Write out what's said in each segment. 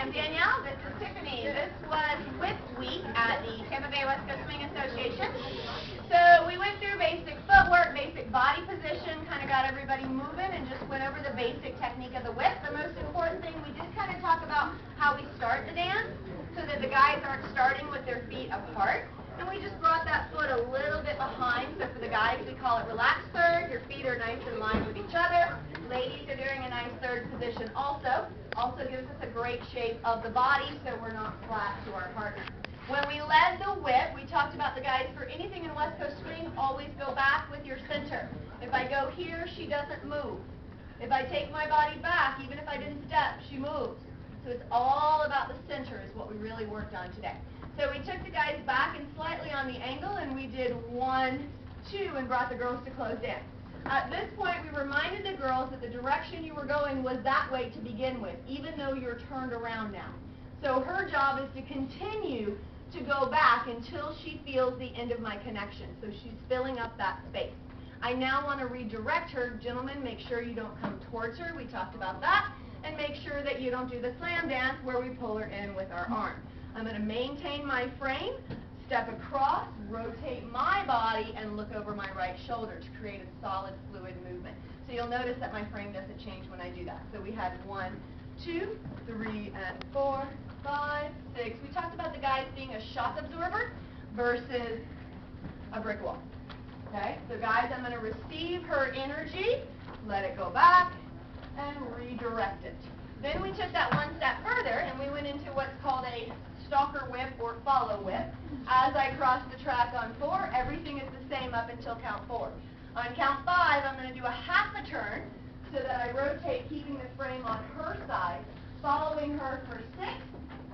I'm Danielle. This is Tiffany. This was Whip Week at the TBWCSA Swing Association. So we went through basic footwork, basic body position, kind of got everybody moving, and just went over the basic technique of the whip. The most important thing, we did kind of talk about how we start the dance so that the guys aren't starting with their feet apart. And we just brought that foot a little bit behind. So for the guys, we call it relaxed third. Your feet are nice in line with each other. Ladies are doing a nice third position also. Also gives us a great shape of the body so we're not flat to our partner. When we led the whip, we talked about the guys for anything in West Coast swing, always go back with your center. If I go here, she doesn't move. If I take my body back, even if I didn't step, she moves. So it's all about the center is what we really worked on today. So we took the guys back and slightly on the angle, and we did 1, 2, and brought the girls to closed in. At this point, we reminded the girls that the direction you were going was that way to begin with, even though you're turned around now. So her job is to continue to go back until she feels the end of my connection. So she's filling up that space. I now want to redirect her. Gentlemen, make sure you don't come towards her. We talked about that. And make sure that you don't do the slam dance where we pull her in with our arm. I'm going to maintain my frame, step across, rotate my body, and look over my right shoulder to create a solid, fluid movement. So you'll notice that my frame doesn't change when I do that. So we had 1, 2, 3, and 4, 5, 6. We talked about the guys being a shock absorber versus a brick wall. Okay? So guys, I'm going to receive her energy, let it go back, and redirect it. Then we took that one step further, and we went into what's called a stalker whip or follow whip. As I cross the track on 4, everything is the same up until count 4. On count 5, I'm going to do a half a turn so that I rotate, keeping the frame on her side, following her for 6,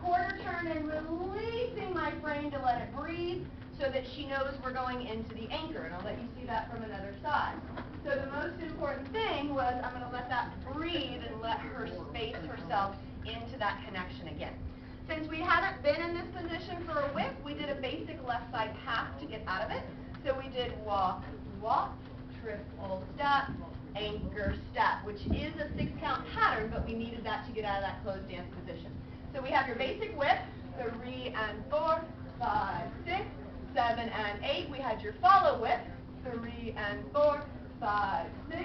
quarter turn and releasing my frame to let it breathe so that she knows we're going into the anchor. And I'll let you see that from another side. So the most important thing was I'm going to let that breathe and let her space herself into that connection again. Since we haven't been in this position for a whip, we did a basic left side pass to get out of it. So we did walk, walk, triple step, anchor step, which is a 6-count pattern, but we needed that to get out of that closed dance position. So we have your basic whip, 3 and 4, 5, 6, 7 and 8. We had your follow whip, 3 and 4, 5, 6,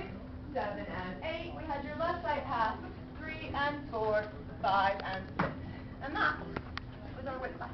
7 and 8. We had your left side pass, 3 and 4, 5 and 6. And that was our whip class.